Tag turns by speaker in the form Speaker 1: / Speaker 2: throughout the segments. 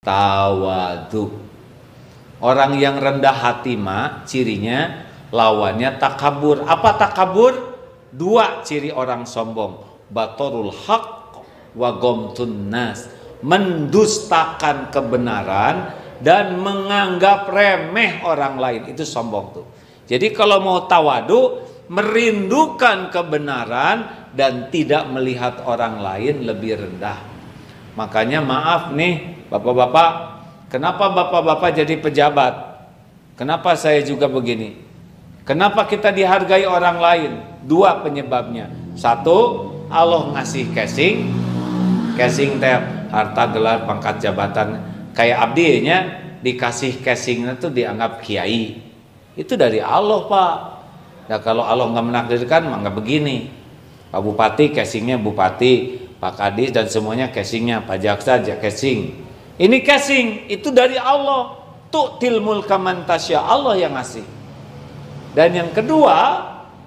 Speaker 1: Tawadu. Orang yang rendah hati mah cirinya lawannya takabur. Apa takabur? Dua ciri orang sombong. Batorul haq wa gomtun nas. Mendustakan kebenaran dan menganggap remeh orang lain. Itu sombong tuh. Jadi kalau mau tawadu, merindukan kebenaran dan tidak melihat orang lain lebih rendah. Makanya maaf nih bapak-bapak, kenapa bapak-bapak jadi pejabat? Kenapa saya juga begini? Kenapa kita dihargai orang lain? Dua penyebabnya. Satu, Allah ngasih casing teh harta, gelar, pangkat, jabatan. Kayak abdi nya dikasih casingnya tuh dianggap kiai. Itu dari Allah, Pak. Ya kalau Allah nggak menakdirkan mah nggak begini. Pak Bupati casingnya Bupati, Pak Kadis dan semuanya casingnya, Pak Jaksa casing. Ini casing itu dari Allah. Tu'til mulka man tasya, Allah yang ngasih. Dan yang kedua,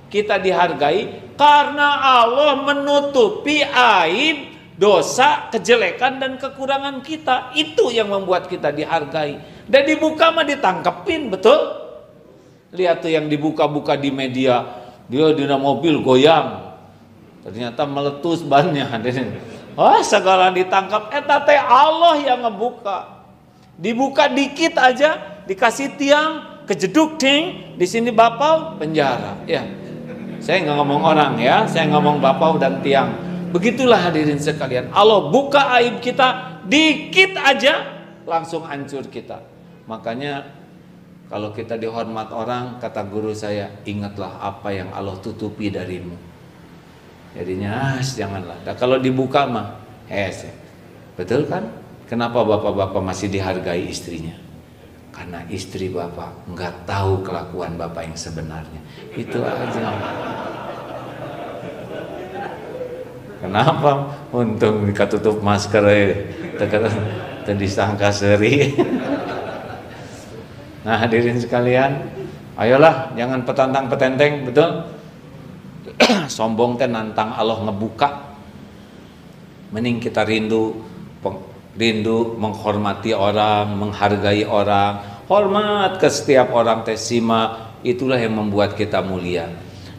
Speaker 1: kita dihargai karena Allah menutupi aib, dosa, kejelekan dan kekurangan kita. Itu yang membuat kita dihargai. Dan dibuka mah ditangkepin, betul? Lihat tuh yang dibuka-buka di media, dia di mobil goyang. Ternyata meletus bannya. Oh, segala ditangkap. Eta teh Allah yang ngebuka. Dibuka dikit aja, dikasih tiang, kejeduk ting, di sini bapau penjara. Ya, saya nggak ngomong orang ya, saya ngomong bapau dan tiang. Begitulah hadirin sekalian. Allah buka aib kita dikit aja, langsung hancur kita. Makanya kalau kita dihormat orang, kata guru saya, ingatlah apa yang Allah tutupi darimu. Jadinya janganlah. Nah, kalau dibuka mah betul kan? Kenapa bapak-bapak masih dihargai istrinya? Karena istri bapak nggak tahu kelakuan bapak yang sebenarnya. Itu aja. Kenapa? Untung dikatutup masker disangka seri. Nah hadirin sekalian, ayolah jangan petantang petenteng, betul? Sombong teh nantang Allah ngebuka. Mending kita rindu menghormati orang, menghargai orang, hormat ke setiap orang teh simak. Itulah yang membuat kita mulia.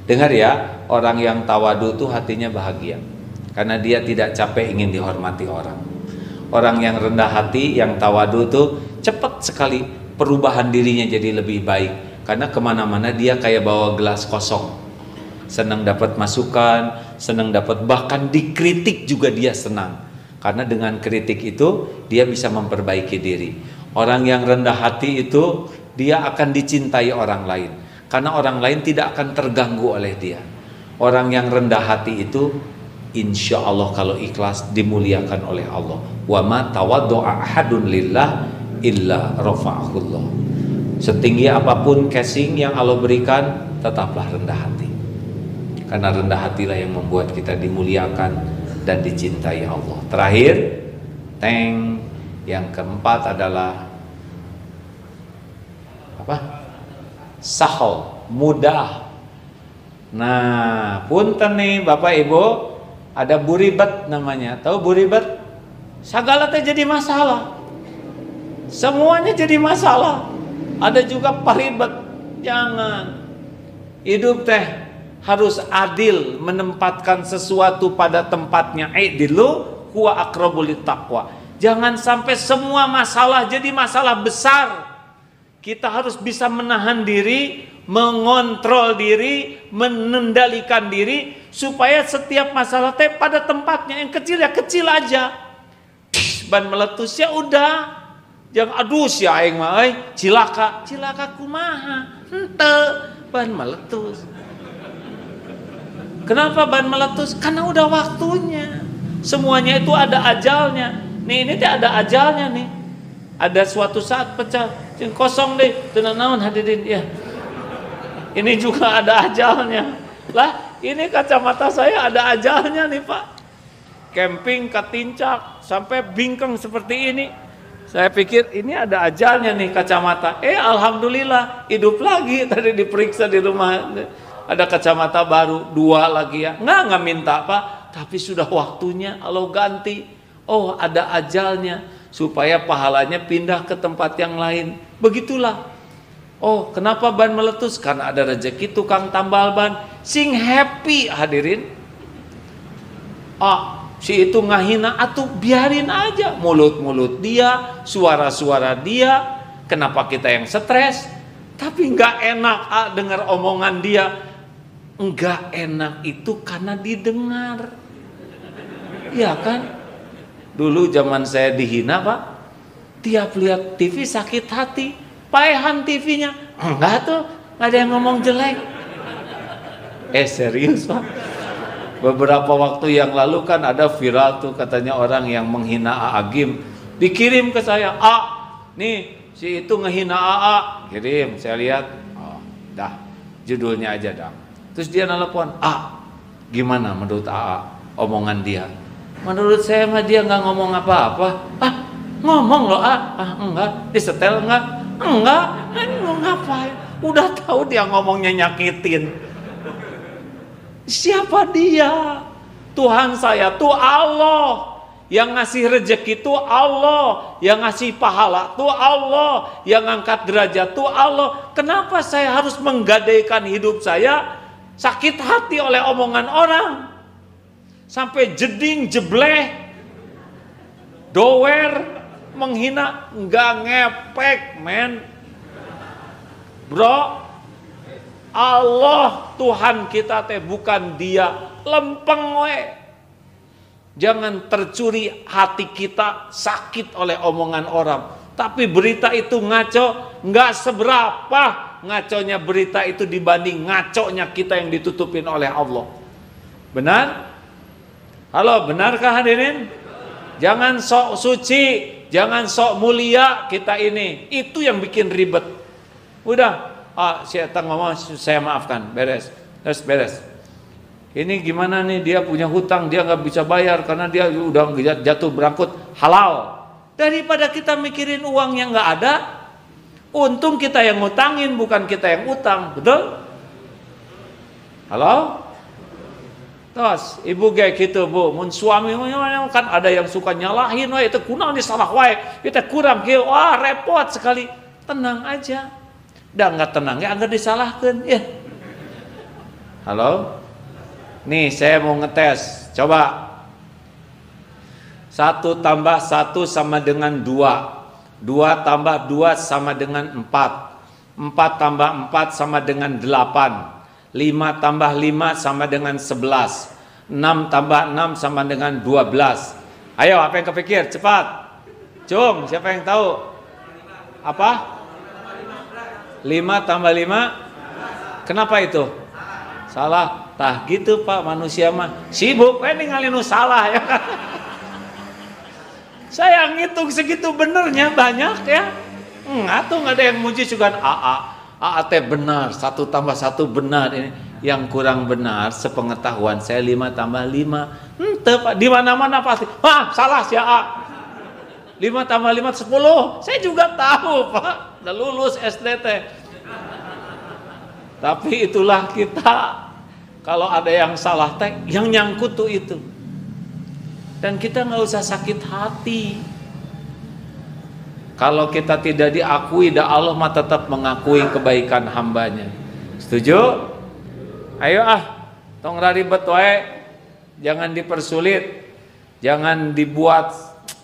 Speaker 1: Dengar ya, orang yang tawadu tuh hatinya bahagia karena dia tidak capek ingin dihormati orang. Orang yang rendah hati, yang tawadu tuh cepat sekali perubahan dirinya jadi lebih baik karena kemana-mana dia kayak bawa gelas kosong. Senang dapat masukan, senang dapat, bahkan dikritik juga dia senang. Karena dengan kritik itu dia bisa memperbaiki diri. Orang yang rendah hati itu dia akan dicintai orang lain. Karena orang lain tidak akan terganggu oleh dia. Orang yang rendah hati itu insya Allah kalau ikhlas dimuliakan oleh Allah. Wa ma tawaddu'a ahadun lillah illa rafa'ahullah. Setinggi apapun casing yang Allah berikan, tetaplah rendah hati. Karena rendah hatilah yang membuat kita dimuliakan dan dicintai Allah. Terakhir, yang keempat adalah apa? Sahol, mudah. Nah, punten nih Bapak Ibu, ada buribet namanya. Tahu buribet? Segala teh jadi masalah. Semuanya jadi masalah. Ada juga paribet. Jangan. Hidup teh harus adil, menempatkan sesuatu pada tempatnya. Aidilu huwa aqrabu littaqwa. Jangan sampai semua masalah jadi masalah besar. Kita harus bisa menahan diri, mengontrol diri, mengendalikan diri supaya setiap masalah teh pada tempatnya. Yang kecil ya kecil aja. Ban meletus ya udah. Jangan aduh si aing mah cilaka kumaha. Henteu ban meletus. Kenapa ban meletus? Karena udah waktunya. Semuanya itu ada ajalnya. Nih ini tuh ada ajalnya nih. Ada suatu saat pecah. Kosong deh. Tenang naon hadirin ya. Ini juga ada ajalnya. Lah ini kacamata saya ada ajalnya nih Pak. Camping ke Tincak sampai bingkeng seperti ini. Saya pikir ini ada ajalnya nih kacamata. Alhamdulillah hidup lagi. Tadi diperiksa di rumah. Ada kacamata baru 2 lagi ya. Nggak minta Pak, tapi sudah waktunya Allah ganti. Oh ada ajalnya. supaya pahalanya pindah ke tempat yang lain. Begitulah. Oh, kenapa ban meletus? Karena ada rezeki tukang tambal ban. Sing happy hadirin. Si itu ngahina, atuh biarin aja. Mulut-mulut dia, suara-suara dia. Kenapa kita yang stres? Tapi nggak enak dengar omongan dia. Nggak enak itu karena didengar. Iya kan? Dulu zaman saya dihina Pak, tiap lihat TV sakit hati. Paehan TV-nya. Enggak tuh, nggak ada yang ngomong jelek. Serius Pak. Beberapa waktu yang lalu kan ada viral tuh katanya orang yang menghina Agim. Dikirim ke saya, nih si itu ngehina AA. Kirim, saya lihat. Dah, judulnya aja dah. Terus dia nelpon, gimana menurut AA omongan dia? Menurut saya mah dia nggak ngomong apa-apa. Ngomong loh enggak. Disetel enggak? Enggak. Mau ngapain? Udah tahu dia ngomongnya nyakitin. Siapa dia? Tuhan saya tuh Allah. Yang ngasih rezeki tuh Allah. Yang ngasih pahala tuh Allah. Yang ngangkat derajat tuh Allah. Kenapa saya harus menggadaikan hidup saya sakit hati oleh omongan orang? Sampai jeding, jebleh, dower, menghina, nggak ngepek, men. Bro, Allah Tuhan kita teh bukan dia lempeng we. Jangan tercuri hati kita sakit oleh omongan orang. Tapi berita itu ngaco, nggak seberapa ngaconya berita itu dibanding ngaconya kita yang ditutupin oleh Allah. Benar? Halo, benarkah hadirin? Jangan sok suci, jangan sok mulia kita ini. Itu yang bikin ribet. Udah, saya ngomong, saya maafkan, beres. Terus beres. Ini gimana nih, dia punya hutang, dia nggak bisa bayar karena dia udah jatuh berangkut, halal. Daripada kita mikirin uang yang nggak ada, untung kita yang ngutangin, bukan kita yang utang, betul? Halo? Terus ibu kayak gitu Bu, mun suami kan ada yang suka nyalahin, wah itu kunaon disalah wae, kita kurang kieu, wah repot sekali. Tenang aja. Dah nggak tenang ya anggar disalahkan ya. Halo? Nih saya mau ngetes, coba 1 tambah 1 sama dengan 2, 2 tambah 2 sama dengan 4, 4 tambah 4 sama dengan 8, 5 tambah 5 sama dengan 11, 6 tambah 6 sama dengan 12. Ayo, apa yang kepikir? Cepat. Cung, siapa yang tahu? Apa? 5 tambah 5? Kenapa itu? Salah. Tah gitu Pak, manusia mah sibuk ningali nu salah ya. Saya ngitung segitu benernya banyak ya. Atuh nggak ada yang muji juga teh benar, 1 tambah 1 benar. Ini yang kurang benar sepengetahuan saya 5 tambah 5. Henteu Pak, di mana-mana pasti. Salah si A. 5 tambah 5 10. Saya juga tahu Pak, udah lulus SD teh. Tapi itulah kita. Kalau ada yang salah teh, yang nyangkut tuh itu. Dan kita nggak usah sakit hati. Kalau kita tidak diakui, Allah mah tetap mengakui kebaikan hambanya. Setuju? Ayo tong ribet wae. Jangan dipersulit. Jangan dibuat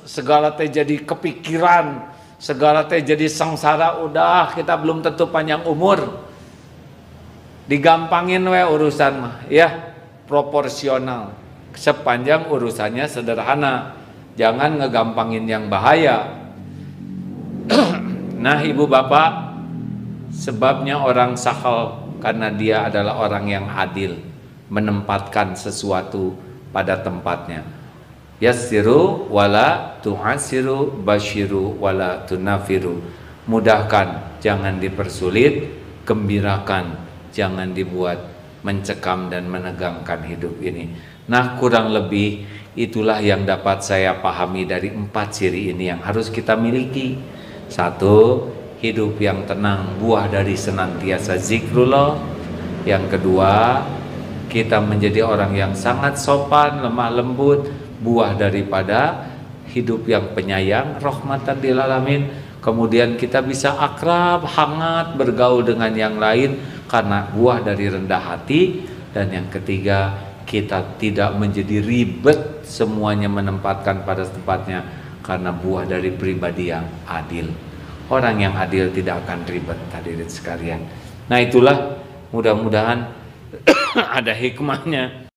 Speaker 1: segala teh jadi kepikiran, segala teh jadi sengsara. Udah, kita belum tentu panjang umur. Digampangin we urusan mah, ya proporsional. Sepanjang urusannya sederhana. Jangan ngegampangin yang bahaya. Nah ibu bapak, sebabnya orang sakhal karena dia adalah orang yang adil, menempatkan sesuatu pada tempatnya. Yassiru wala tu'asiru, basyiru wala tunafiru. Mudahkan, jangan dipersulit. Gembirakan, jangan dibuat mencekam dan menegangkan hidup ini. Nah kurang lebih itulah yang dapat saya pahami dari 4 ciri ini yang harus kita miliki. 1, hidup yang tenang, buah dari senantiasa zikrullah. Yang kedua, kita menjadi orang yang sangat sopan, lemah lembut, buah daripada hidup yang penyayang, rahmatan lil alamin. Kemudian kita bisa akrab, hangat bergaul dengan yang lain karena buah dari rendah hati. Dan yang ketiga, kita tidak menjadi ribet, semuanya menempatkan pada tempatnya karena buah dari pribadi yang adil. Orang yang adil tidak akan ribet, hadirin sekalian. Nah itulah, mudah-mudahan ada hikmahnya